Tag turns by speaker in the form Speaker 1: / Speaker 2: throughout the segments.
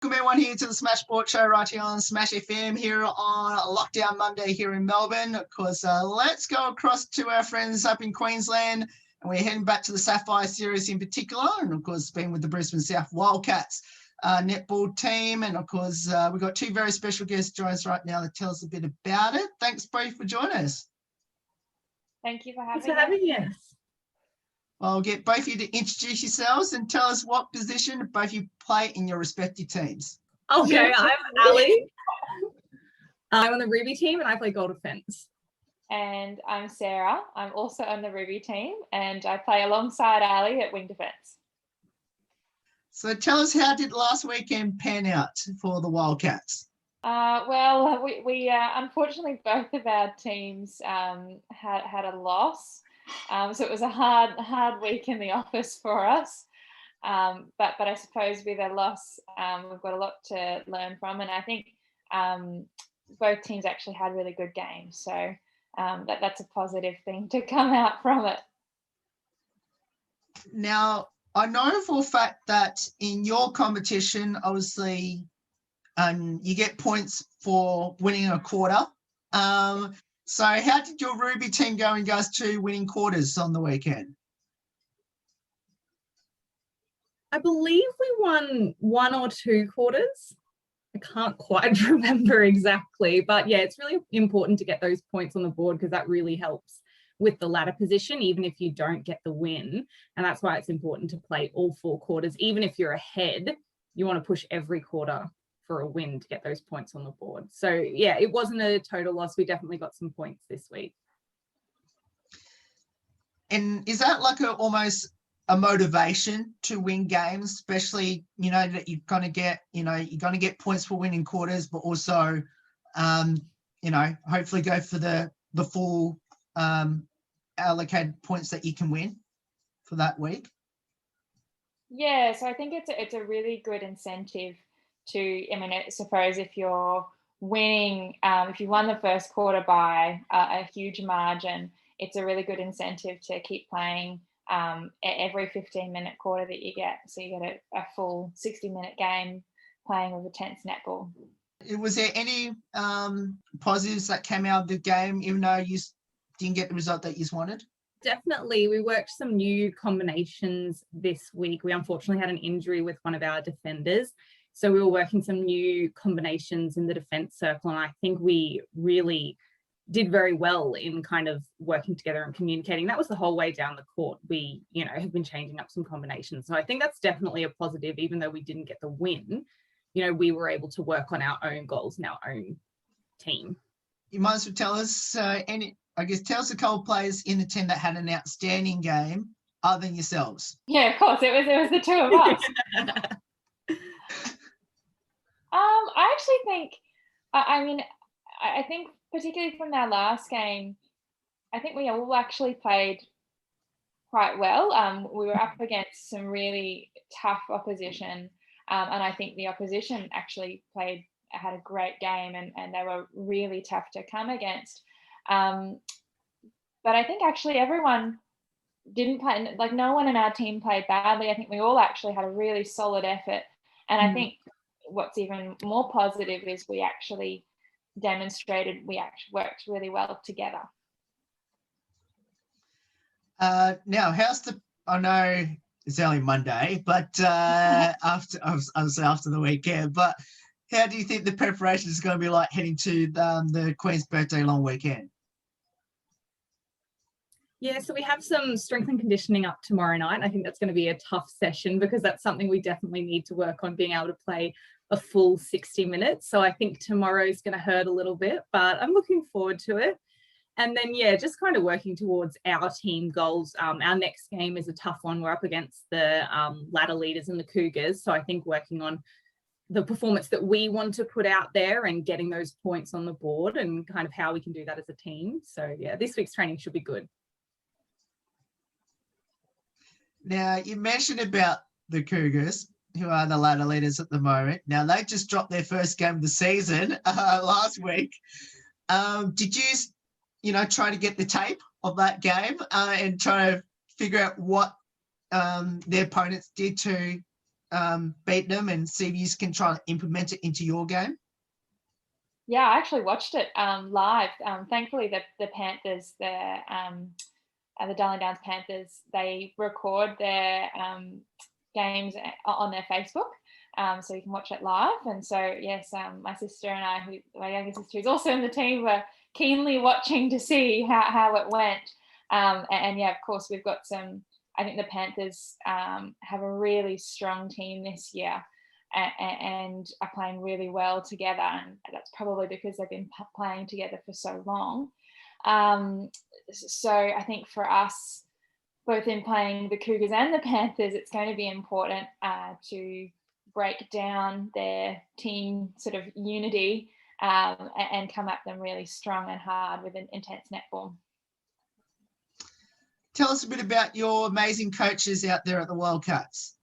Speaker 1: Welcome everyone here to the Smash Sport Show right here on Smash FM here on Lockdown Monday here in Melbourne. Of course, let's go across to our friends up in Queensland, and we're heading back to the Sapphire Series in particular, and of course being with the Brisbane South Wildcats netball team. And of course, we've got two very special guests joining us right now to tell us a bit about it. Thanks, Bree, for joining us.
Speaker 2: Thank you for having us.
Speaker 1: I'll get both of you to introduce yourselves and tell us what position both of you play in your respective teams.
Speaker 3: Okay, I'm Allie. I'm on the Ruby team and I play goal defense.
Speaker 2: And I'm Sarah. I'm also on the Ruby team and I play alongside Allie at wing defense.
Speaker 1: So tell us, how did last weekend pan out for the Wildcats?
Speaker 2: Well, we unfortunately both of our teams had a loss. So it was a hard week in the office for us. But I suppose with a loss, we've got a lot to learn from. And I think both teams actually had really good games. So that's a positive thing to come out from it.
Speaker 1: Now, I know for a fact that in your competition, obviously, you get points for winning a quarter. So how did your Ruby team go in regards to winning quarters on the weekend?
Speaker 3: I believe we won 1 or 2 quarters. I can't quite remember exactly, but yeah, it's really important to get those points on the board because that really helps with the ladder position, even if you don't get the win. And that's why it's important to play all 4 quarters. Even if you're ahead, you want to push every quarter for a win to get those points on the board. So yeah, it wasn't a total loss. We definitely got some points this week.
Speaker 1: And is that like almost a motivation to win games, especially, you know, that you're going to get points for winning quarters, but also, you know, hopefully go for the full allocated points that you can win for that week?
Speaker 2: Yeah, so I think it's a really good incentive to, I mean, I suppose if you're winning, if you won the first quarter by a huge margin, it's a really good incentive to keep playing every 15-minute quarter that you get. So you get a full 60-minute game playing with a tense netball.
Speaker 1: Was there any positives that came out of the game, even though you didn't get the result that you wanted?
Speaker 3: Definitely. We worked some new combinations this week. We unfortunately had an injury with one of our defenders. So we were working some new combinations in the defense circle. And I think we really did very well in kind of working together and communicating. That was the whole way down the court. We, you know, have been changing up some combinations. So I think that's definitely a positive, even though we didn't get the win. You know, we were able to work on our own goals and our own team.
Speaker 1: You might as well tell us, tell us a couple of players in the team that had an outstanding game other than yourselves.
Speaker 2: Yeah, of course. It was the two of us. I actually think, I think particularly from our last game, I think we all actually played quite well. We were up against some really tough opposition, and I think the opposition actually had a great game, and they were really tough to come against. But I think actually everyone didn't play, like no one in our team played badly. I think we all actually had a really solid effort, and I think what's even more positive is we actually demonstrated we actually worked really well together.
Speaker 1: Now, I know it's only Monday, but after the weekend, but how do you think the preparation is going to be like heading to the Queen's Birthday long weekend?
Speaker 3: Yeah, so we have some strength and conditioning up tomorrow night. I think that's going to be a tough session because that's something we definitely need to work on, being able to play a full 60 minutes. So I think tomorrow's going to hurt a little bit, but I'm looking forward to it. And then, yeah, just kind of working towards our team goals. Our next game is a tough one. We're up against the ladder leaders and the Cougars. So I think working on the performance that we want to put out there and getting those points on the board and kind of how we can do that as a team. So, yeah, this week's training should be good.
Speaker 1: Now, you mentioned about the Cougars, who are the ladder leaders at the moment. Now, they just dropped their first game of the season last week. Did you try to get the tape of that game and try to figure out what their opponents did to beat them and see if you can try and implement it into your game?
Speaker 2: Yeah, I actually watched it live. Thankfully, the Panthers, the Darling Downs Panthers, they record their games on their Facebook, so you can watch it live. And so, yes, my sister and I, my younger sister, who's also in the team, were keenly watching to see how it went. And yeah, of course, we've got some. I think the Panthers have a really strong team this year. And are playing really well together, and that's probably because they've been playing together for so long. So I think for us, both in playing the Cougars and the Panthers, it's going to be important to break down their team sort of unity and come at them really strong and hard with an intense netball.
Speaker 1: Tell us a bit about your amazing coaches out there at the Wildcats.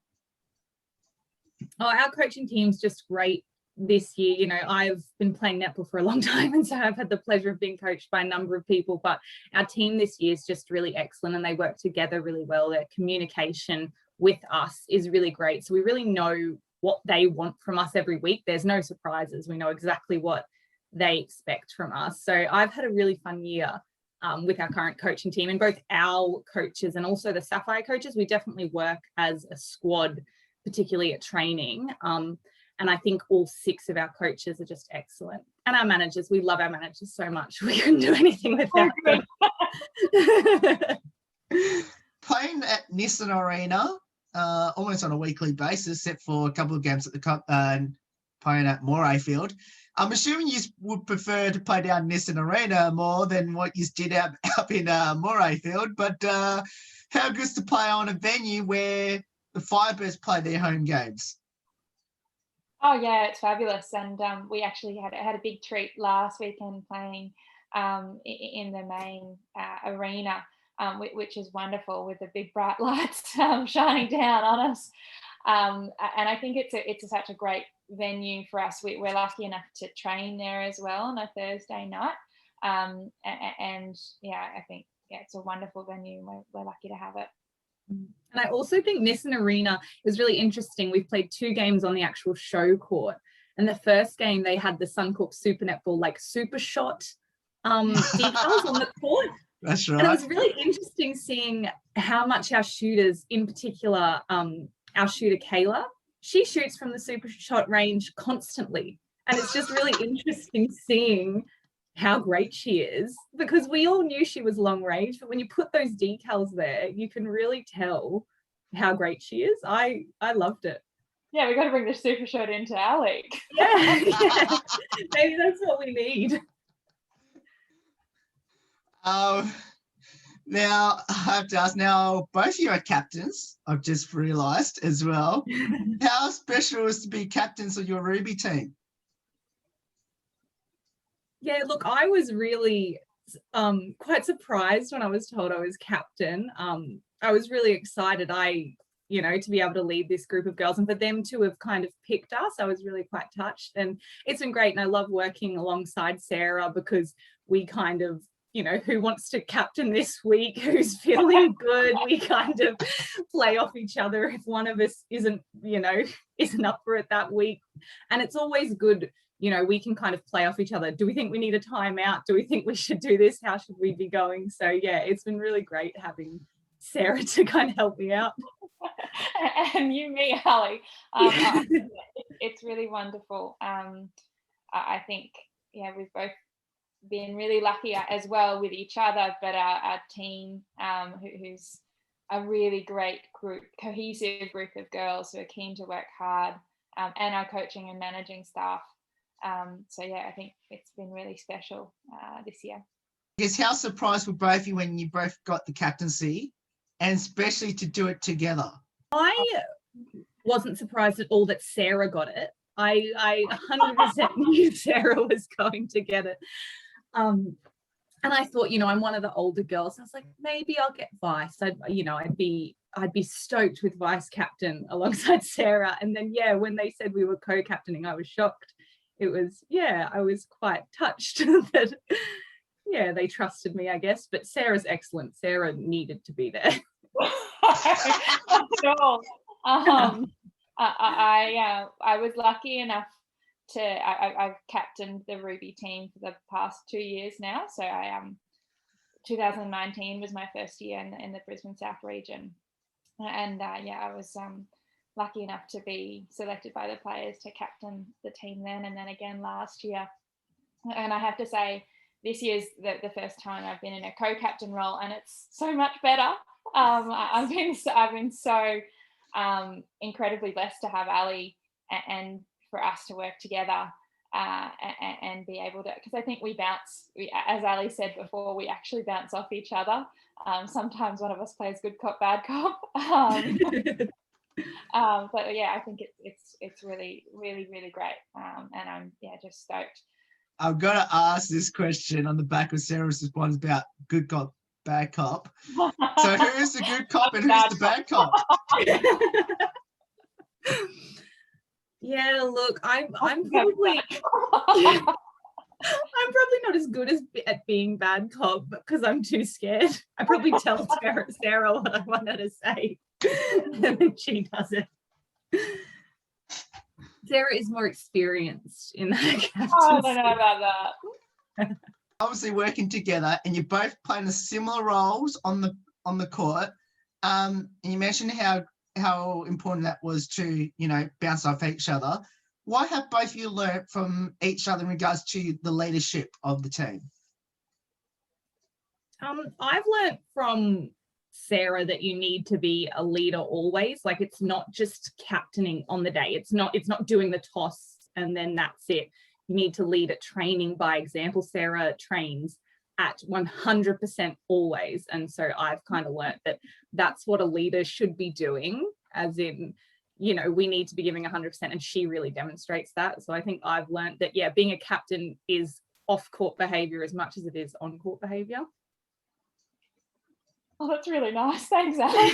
Speaker 3: Oh, our coaching team's just great this year. You know, I've been playing netball for a long time, and so I've had the pleasure of being coached by a number of people, but our team this year is just really excellent, and they work together really well. Their communication with us is really great. So we really know what they want from us every week. There's no surprises. We know exactly what they expect from us. So I've had a really fun year with our current coaching team, and both our coaches and also the Sapphire coaches, we definitely work as a squad, particularly at training. And I think all 6 of our coaches are just excellent. And our managers, we love our managers so much. We couldn't do anything without them.
Speaker 1: Playing at Nissan Arena almost on a weekly basis, except for a couple of games at the playing at Moray Field. I'm assuming you would prefer to play down Nissan Arena more than what you did up in Moray Field. But how good is to play on a venue where the Firebirds play their home games?
Speaker 2: Oh yeah, it's fabulous, and we actually had a big treat last weekend playing in the main arena, which is wonderful with the big bright lights shining down on us. And I think it's such a great venue for us. We're lucky enough to train there as well on a Thursday night, and yeah, I think it's a wonderful venue. We're lucky to have it.
Speaker 3: And I also think Nissan Arena is really interesting. We've played 2 games on the actual show court. And the first game, they had the Suncorp Super Netball, like super shot decals on the court.
Speaker 1: That's right.
Speaker 3: And it was really interesting seeing how much our shooters, in particular, our shooter Kayla, she shoots from the super shot range constantly. And it's just really interesting seeing how great she is, because we all knew she was long range, but when you put those decals there, you can really tell how great she is. I loved it.
Speaker 2: Yeah, we got to bring the super shot into our league.
Speaker 3: Yeah. Maybe that's what we need.
Speaker 1: Now I have to ask, now both of you are captains, I've just realised as well. How special is to be captains of your Ruby team?
Speaker 3: Yeah, look, I was really quite surprised when I was told I was captain. I was really excited, to be able to lead this group of girls, and for them to have kind of picked us, I was really quite touched. And it's been great, and I love working alongside Sarah, because we kind of, who wants to captain this week, who's feeling good, we kind of play off each other if one of us isn't up for it that week. And it's always good, we can kind of play off each other. Do we think we need a timeout? Do we think we should do this? How should we be going? So yeah, it's been really great having Sarah to kind of help me out.
Speaker 2: And me, Allie. It's really wonderful. I think, we've both been really lucky as well with each other, but our team, who's a really great group, cohesive group of girls who are keen to work hard, and our coaching and managing staff. So yeah, I think it's been really special this year.
Speaker 1: I guess how surprised were both of you when you both got the captaincy, and especially to do it together? I
Speaker 3: wasn't surprised at all that Sarah got it. I 100% knew Sarah was going to get it. And I thought, I'm one of the older girls. I was like, maybe I'll get vice. I'd be stoked with vice captain alongside Sarah. And then, when they said we were co-captaining, I was shocked. It was, I was quite touched that, they trusted me, I guess. But Sarah's excellent. Sarah needed to be there.
Speaker 2: Not at all. I was lucky enough to I've captained the Ruby team for the past 2 years now. So 2019 was my first year in the Brisbane South region, and I was lucky enough to be selected by the players to captain the team then, and then again last year. And I have to say, this year's the first time I've been in a co-captain role, and it's so much better. I've been so incredibly blessed to have Allie and for us to work together and be able to, because I think as Allie said before, we actually bounce off each other. Sometimes one of us plays good cop, bad cop. But yeah, I think it's really, really, really great. And I'm just stoked.
Speaker 1: I've got to ask this question on the back of Sarah's response about good cop, bad cop. So who's the good cop and who's the bad cop?
Speaker 3: Yeah, look, I'm probably I'm probably not as good at being bad cop because I'm too scared. I probably tell Sarah what I want her to say, and then she does it. Sarah is more experienced in that.
Speaker 2: I don't know about that.
Speaker 1: Obviously working together, and you're both playing the similar roles on the court. And you mentioned how important that was to, bounce off each other. What have both of you learned from each other in regards to the leadership of the team?
Speaker 3: I've learned from Sarah that you need to be a leader always. Like, it's not just captaining on the day. It's not doing the toss and then that's it. You need to lead at training by example. Sarah trains at 100% always. And so I've kind of learned that that's what a leader should be doing, as in, we need to be giving 100%, and she really demonstrates that. So I think I've learned that, being a captain is off-court behaviour as much as it is on-court behaviour.
Speaker 2: Oh, that's really nice. Thanks, Allie.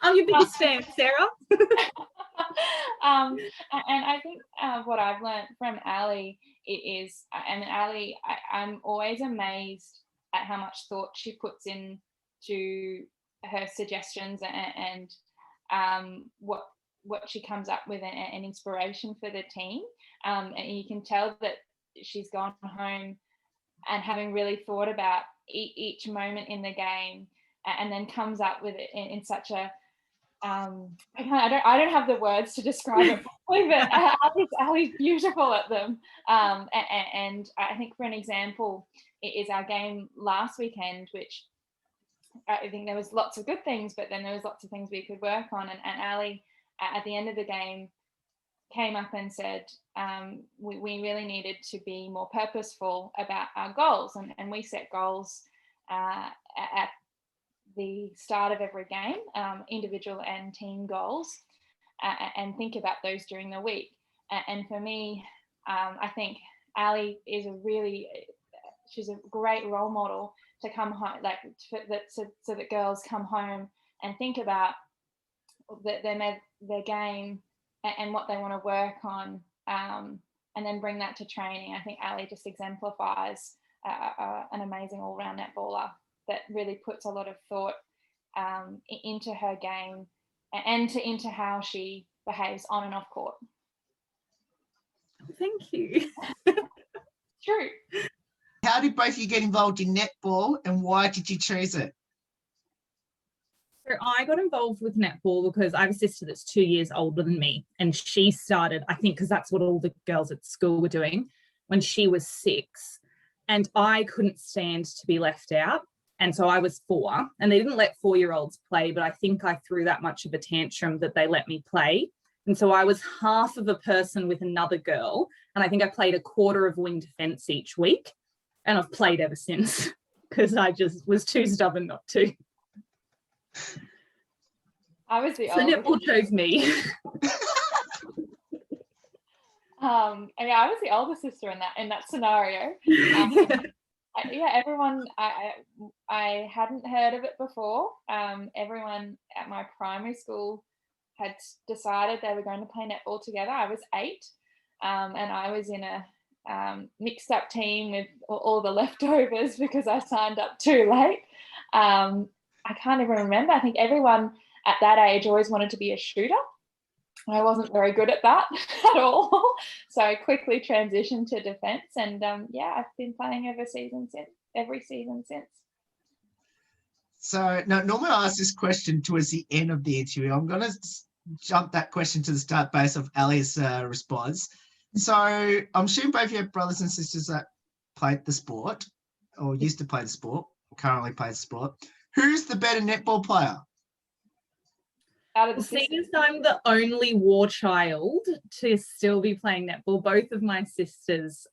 Speaker 3: I'm your biggest fan, Sarah.
Speaker 2: And I think what I've learned from Allie is, Allie, I'm always amazed at how much thought she puts into her suggestions and what she comes up with and inspiration for the team. And you can tell that she's gone home and having really thought about each moment in the game, and then comes up with it in such a I don't have the words to describe it properly, but Allie's beautiful at them. And I think, for an example, it is our game last weekend, which I think there was lots of good things, but then there was lots of things we could work on. And Allie, at the end of the game, came up and said we really needed to be more purposeful about our goals. And we set goals at the start of every game, individual and team goals, and think about those during the week. And for me, I think Allie is she's a great role model to come home, so that girls come home and think about their game and what they want to work on, and then bring that to training. I think Allie just exemplifies an amazing all-round netballer that really puts a lot of thought into her game and into how she behaves on and off court.
Speaker 3: Thank you.
Speaker 2: True.
Speaker 1: How did both of you get involved in netball, and why did you choose it?
Speaker 3: So I got involved with netball because I have a sister that's 2 years older than me, and she started, I think, because that's what all the girls at school were doing, when she was 6, and I couldn't stand to be left out. And so I was 4, and they didn't let 4-year-olds play, but I think I threw that much of a tantrum that they let me play. And so I was half of a person with another girl, and I think I played a quarter of wing defence each week, and I've played ever since because I just was too stubborn not to.
Speaker 2: I was the
Speaker 3: so netball chose me.
Speaker 2: I was the older sister in that scenario. Everyone, I hadn't heard of it before. Everyone at my primary school had decided they were going to play netball together. I was 8, and I was in a mixed up team with all the leftovers because I signed up too late. I can't even remember. I think everyone at that age, always wanted to be a shooter. I wasn't very good at that at all. So I quickly transitioned to defence, and I've been playing every season since.
Speaker 1: So now, normally I ask this question towards the end of the interview. I'm going to jump that question to the start based off Allie's response. So I'm assuming both you have brothers and sisters that played the sport, or used to play the sport, or currently play the sport. Who's the better netball player?
Speaker 3: Seeing as I'm the only war child to still be playing netball, both of my sisters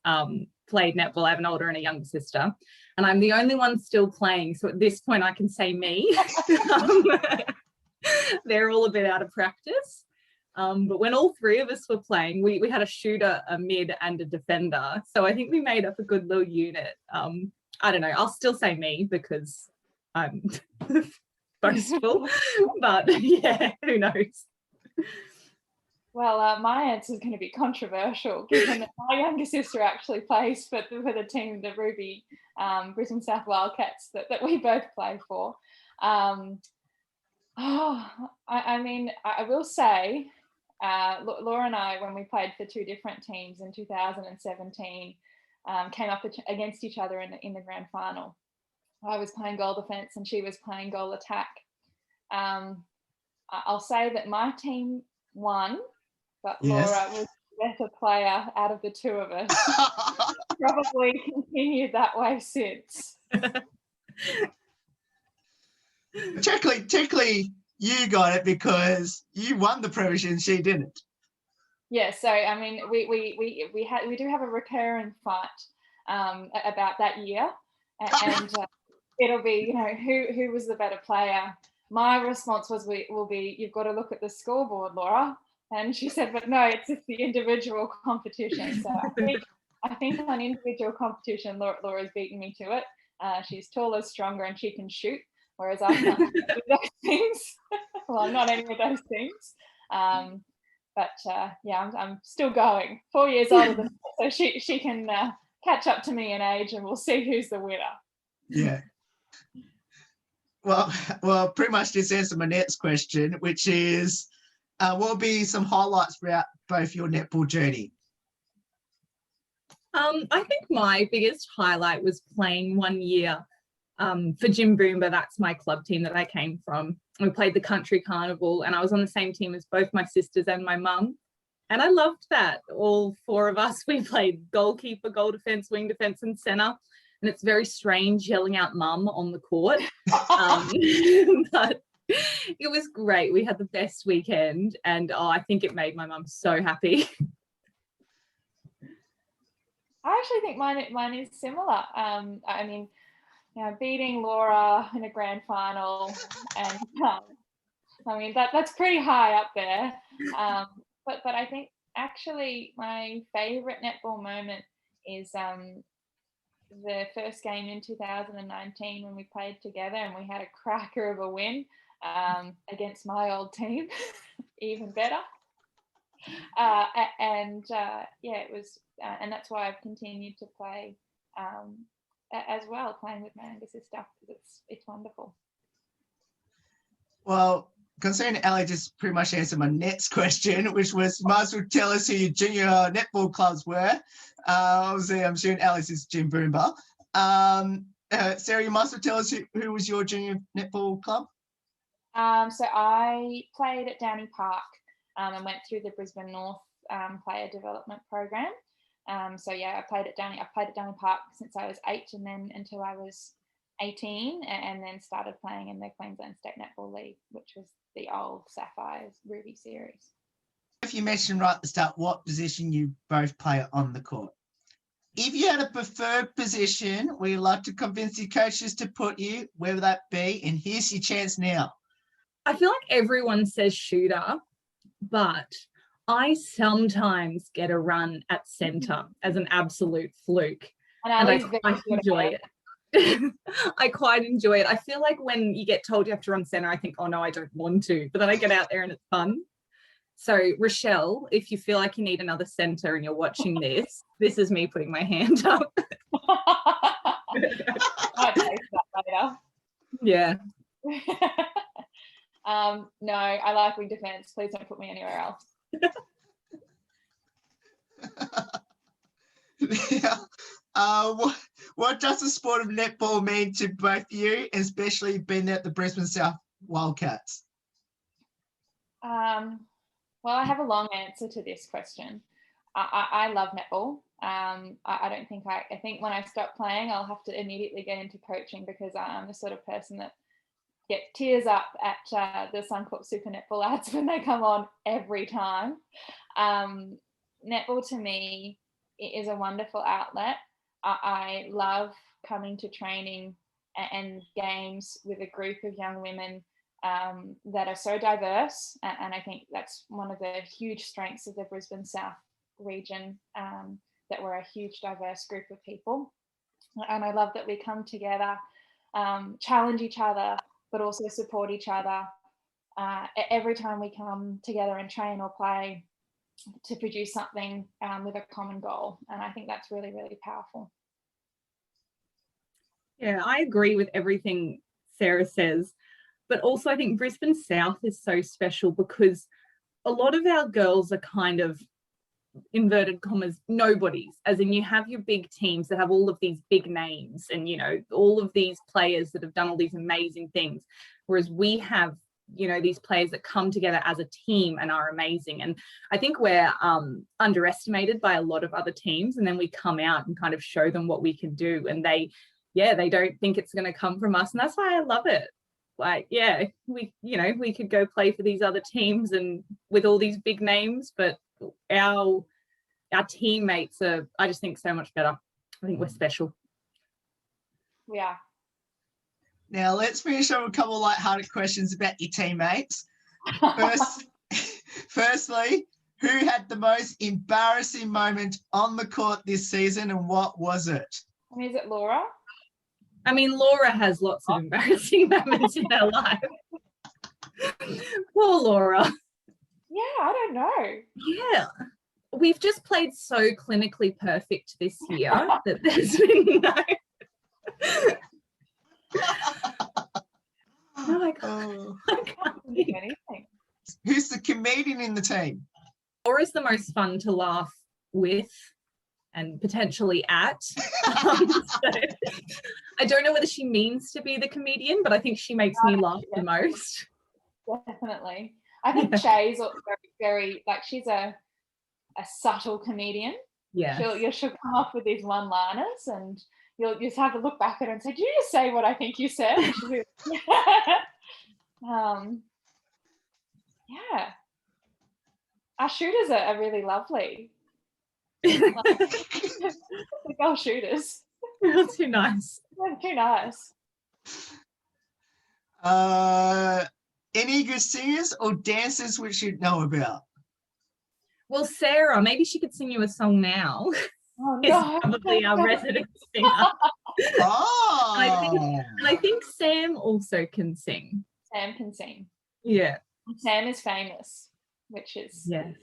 Speaker 3: played netball. I have an older and a younger sister, and I'm the only one still playing. So at this point, I can say me. They're all a bit out of practice. But when all three of us were playing, we had a shooter, a mid, and a defender. So I think we made up a good little unit. I don't know. I'll still say me because I'm boastful, but yeah, who knows?
Speaker 2: Well, my answer is going to be controversial, given that my younger sister actually plays for the team, the Ruby Brisbane South Wildcats that we both play for. I will say, Laura and I, when we played for two different teams in 2017, came up against each other in the grand final. I was playing goal defence and she was playing goal attack. I'll say that my team won, but
Speaker 1: Yes.
Speaker 2: Laura was the better player out of the two of us. Probably continued that way since.
Speaker 1: Technically, you got it because you won the premiership and she didn't.
Speaker 2: Yeah, so I mean, we do have a recurring fight about that year, and it'll be, who was the better player. My response will be you've got to look at the scoreboard, Laura. And she said, but no, it's just the individual competition. So I think on individual competition, Laura's beaten me to it. She's taller, stronger, and she can shoot, whereas I can't do those things. Well, I'm not any of those things. But I'm still going. 4 years older than her, so she can catch up to me in age, and we'll see who's the winner.
Speaker 1: Yeah. Well, pretty much just answered my next question, which is, what will be some highlights throughout both your netball journey?
Speaker 3: I think my biggest highlight was playing 1 year for Jim Boomba. That's my club team that I came from. We played the country carnival, and I was on the same team as both my sisters and my mum. And I loved that. All four of us, we played goalkeeper, goal defence, wing defence, and centre. And it's very strange yelling out mum on the court. But it was great. We had the best weekend, and I think it made my mum so happy.
Speaker 2: I actually think mine is similar. Beating Laura in a grand final, and that's pretty high up there. But I think actually my favourite netball moment is the first game in 2019 when we played together and we had a cracker of a win against my old team, even better. It was, and that's why I've continued to play as well, playing with my younger sister, because it's wonderful.
Speaker 1: Well, considering Allie just pretty much answered my next question, which was, might as well tell us who your junior netball clubs were. Obviously, I'm assuming Allie's is Jim Boomba. Sarah, you might as well tell us who was your junior netball club?
Speaker 2: So I played at Downing Park and went through the Brisbane North player development program. I played at Downing Park since I was 8, and then until I was 18, and then started playing in the Queensland State Netball League, which was the old Sapphire Rooms series.
Speaker 1: If you mentioned right at the start what position you both play on the court, if you had a preferred position where you'd like to convince your coaches to put you, where would that be? And here's your chance now. I
Speaker 3: feel like everyone says shooter, but I sometimes get a run at centre as an absolute fluke. And I quite enjoy it. I quite enjoy it. I feel like when you get told you have to run centre, I think, oh no, I don't want to. But then I get out there and it's fun. So Rochelle, if you feel like you need another centre and you're watching this, this is me putting my hand up.
Speaker 2: I'll take that later.
Speaker 3: Yeah.
Speaker 2: No, I like wing defence. Please don't put me anywhere else.
Speaker 1: Yeah. What does the sport of netball mean to both of you, especially being at the Brisbane South Wildcats?
Speaker 2: Well, I have a long answer to this question. I love netball. I don't think I think when I stop playing, I'll have to immediately get into coaching, because I'm the sort of person that get tears up at the Suncorp Super Netball ads when they come on every time. Netball to me is a wonderful outlet. I love coming to training and games with a group of young women that are so diverse, and I think that's one of the huge strengths of the Brisbane South region, that we're a huge diverse group of people. And I love that we come together, challenge each other, but also support each other every time we come together and train or play to produce something with a common goal. And I think that's really, really powerful.
Speaker 3: Yeah, I agree with everything Sarah says. But also I think Brisbane South is so special because a lot of our girls are kind of, inverted commas, nobodies, as in you have your big teams that have all of these big names and, you know, all of these players that have done all these amazing things, whereas we have, you know, these players that come together as a team and are amazing. And I think we're underestimated by a lot of other teams, and then we come out and kind of show them what we can do, and they don't think it's going to come from us, and that's why I love it. Like, yeah, we could go play for these other teams and with all these big names, but our teammates are, I just think, so much better. I think we're special.
Speaker 2: Yeah.
Speaker 1: Now let's finish up with a couple of light-hearted questions about your teammates. Firstly, who had the most embarrassing moment on the court this season, and what was it?
Speaker 2: I mean, is it Laura?
Speaker 3: I mean, Laura has lots of embarrassing moments in her life. Poor Laura.
Speaker 2: Yeah, I don't know.
Speaker 3: Yeah. We've just played so clinically perfect this year that there's been no, I can't
Speaker 2: think of anything.
Speaker 1: Who's the comedian in the team?
Speaker 3: Laura's the most fun to laugh with and potentially at. So I don't know whether she means to be the comedian, but I think she makes me laugh the most.
Speaker 2: Definitely. I think Shay's very, like, she's a subtle comedian.
Speaker 3: Yeah.
Speaker 2: She'll come up with these one-liners, and you'll just have to look back at her and say, "Did you just say what I think you said?" Yeah. Our shooters are really lovely. The girl shooters.
Speaker 3: They're too nice.
Speaker 2: They're too nice.
Speaker 1: Any good singers or dancers which you'd know about?
Speaker 3: Well, Sarah, maybe she could sing you a song now.
Speaker 2: Oh, no.
Speaker 3: Is probably our resident singer.
Speaker 1: Oh.
Speaker 3: And I think Sam also can sing.
Speaker 2: Sam can sing.
Speaker 3: Yeah.
Speaker 2: Sam is famous, which is...
Speaker 3: Yes.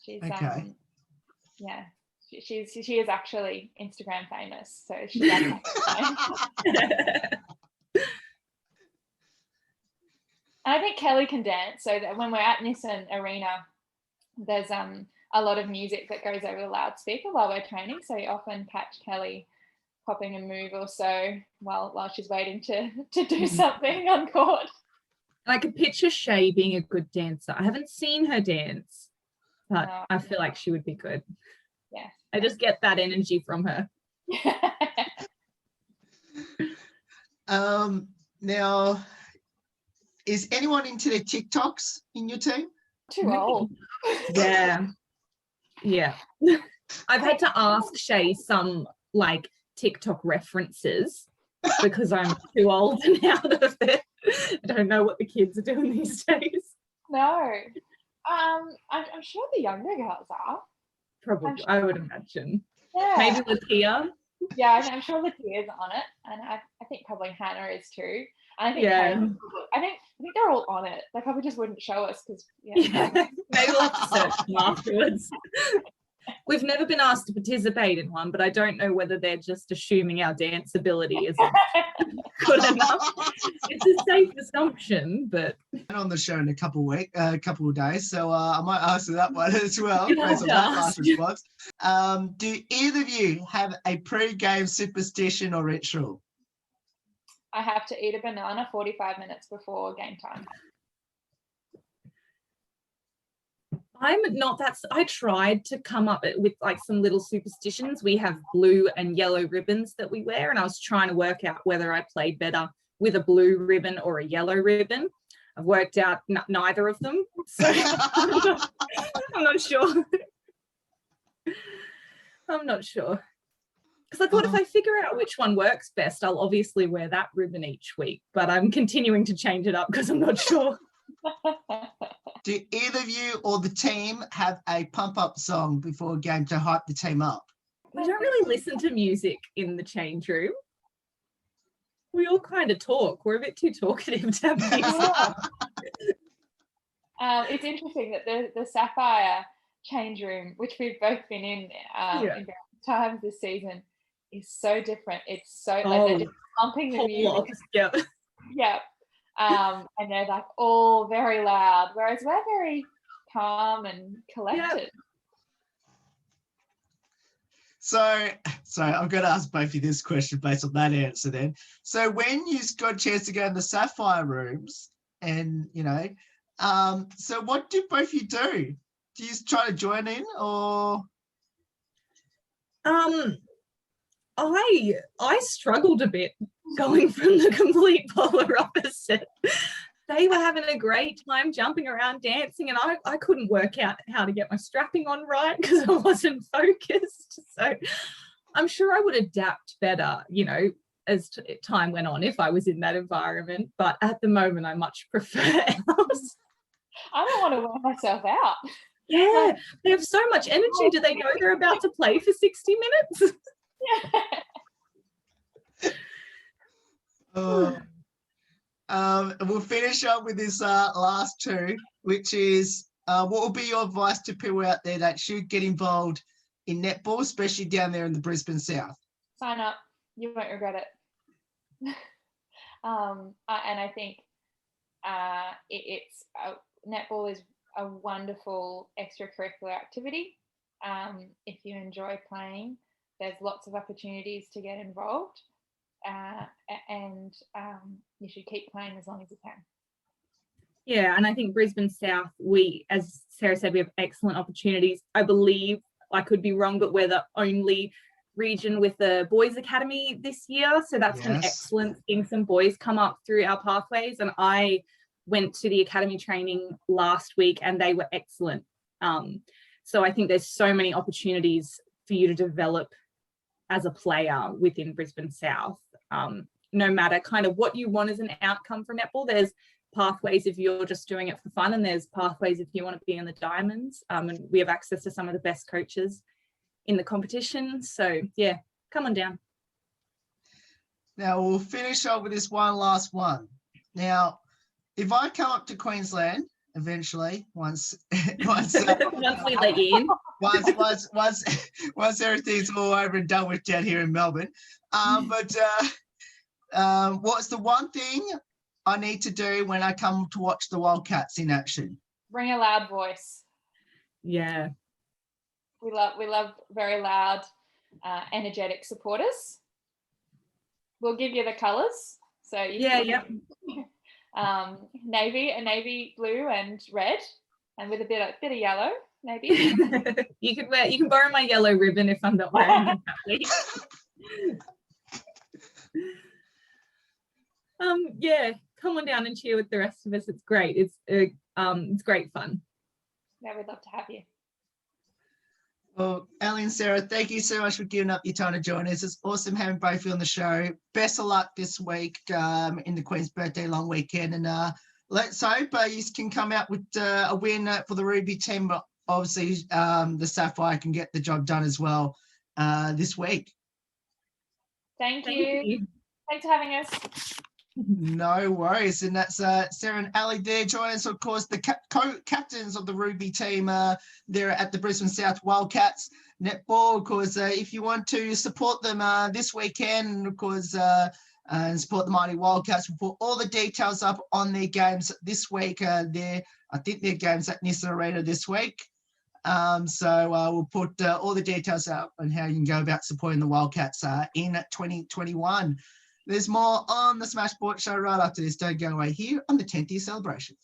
Speaker 2: She's,
Speaker 1: okay.
Speaker 2: Yeah. She is actually Instagram famous, so she's And I think Kelly can dance, so that when we're at Nissan Arena, there's a lot of music that goes over the loudspeaker while we're training, so you often catch Kelly popping a move or so while she's waiting to do something on court.
Speaker 3: I could picture Shay being a good dancer. I haven't seen her dance, but no, I feel like she would be good.
Speaker 2: Yeah.
Speaker 3: I just get that energy from her.
Speaker 1: Now, is anyone into their TikToks in your team?
Speaker 2: Too old.
Speaker 3: Yeah. I've had to ask Shay some like TikTok references because I'm too old and out of it. I don't know what the kids are doing these days.
Speaker 2: No. I'm sure the younger girls are.
Speaker 3: Probably, sure. I would imagine.
Speaker 2: Yeah.
Speaker 3: Maybe Latia.
Speaker 2: Yeah, I'm sure Latia's on it, and I think probably Hannah is too. And I think I think they're all on it. They probably just wouldn't show us because
Speaker 3: maybe we'll have to search them afterwards. We've never been asked to participate in one, but I don't know whether they're just assuming our dance ability isn't good enough. It's a safe assumption, but
Speaker 1: on the show in a couple of days, so I might answer that one as well based on that last response. Do either of you have a pre-game superstition or ritual?
Speaker 2: I have to eat a banana 45 minutes before game time.
Speaker 3: I'm not that. I tried to come up with like some little superstitions. We have blue and yellow ribbons that we wear, and I was trying to work out whether I played better with a blue ribbon or a yellow ribbon. I've worked out neither of them, so I'm not sure. I'm not sure. Because I thought if I figure out which one works best, I'll obviously wear that ribbon each week, but I'm continuing to change it up because I'm not sure.
Speaker 1: Do either of you or the team have a pump-up song before a game to hype the team up?
Speaker 3: We don't really listen to music in the change room. We all kind of talk. We're a bit too talkative to have music.
Speaker 2: It's interesting that the Sapphire change room, which we've both been in various times this season, is so different. It's so like they're just pumping the music. Yeah. And they're like all very loud, whereas we're very calm and collected.
Speaker 1: Yep. So I'm going to ask both of you this question based on that answer then. So when you got a chance to go in the Sapphire Rooms and, so what do both of you do? Do you try to join in or?
Speaker 3: I struggled a bit going from the complete polar opposite. They were having a great time jumping around, dancing, and I couldn't work out how to get my strapping on right because I wasn't focused. So I'm sure I would adapt better, as time went on if I was in that environment. But at the moment, I much prefer ours.
Speaker 2: I don't want to wear myself out.
Speaker 3: Yeah, they have so much energy. Do they know they're about to play for 60 minutes?
Speaker 1: We'll finish up with this last two, which is what will be your advice to people out there that should get involved in netball, especially down there in the Brisbane South?
Speaker 2: Sign up. You won't regret it. And I think netball is a wonderful extracurricular activity. If you enjoy playing, there's lots of opportunities to get involved, and you should keep playing as long as you can.
Speaker 3: Yeah, and I think Brisbane South, as Sarah said, we have excellent opportunities. I believe, I could be wrong, but we're the only region with the boys academy this year, so that's been excellent seeing some boys come up through our pathways. And I went to the academy training last week and they were excellent. So I think there's so many opportunities for you to develop as a player within Brisbane South. No matter kind of what you want as an outcome from netball, there's pathways if you're just doing it for fun, and there's pathways if you want to be in the diamonds. And we have access to some of the best coaches in the competition. So yeah, come on down.
Speaker 1: Now we'll finish up with this one last one. Now, if I come up to Queensland eventually, once
Speaker 3: we let you in,
Speaker 1: once everything's all over and done with down here in Melbourne, what's the one thing I need to do when I come to watch the Wildcats in action?
Speaker 2: Bring a loud voice.
Speaker 3: Yeah.
Speaker 2: We love very loud, energetic supporters. We'll give you the colours. So navy, blue, and red, and with a bit of yellow, maybe.
Speaker 3: You can borrow my yellow ribbon if I'm not wearing it that week. Yeah, come on down and cheer with the rest of us. It's great. It's great fun.
Speaker 2: Yeah, we'd love to have you.
Speaker 1: Well, Allie and Sarah, thank you so much for giving up your time to join us. It's awesome having both of you on the show. Best of luck this week in the Queen's Birthday long weekend. And let's hope you can come out with a win for the Ruby team. But obviously, the Sapphire can get the job done as well this week.
Speaker 2: Thank you. Thanks for having us.
Speaker 1: No worries. And that's Sarah and Allie there. Join us, of course, the co-captains of the rugby team there at the Brisbane South Wildcats netball. Of course, if you want to support them this weekend, of course, and support the mighty Wildcats, we'll put all the details up on their games this week. I think their games at Nissan Arena this week. So we'll put all the details out on how you can go about supporting the Wildcats in 2021. There's more on the Smash Sports Show right after this. Don't go away here on the 10th year celebration.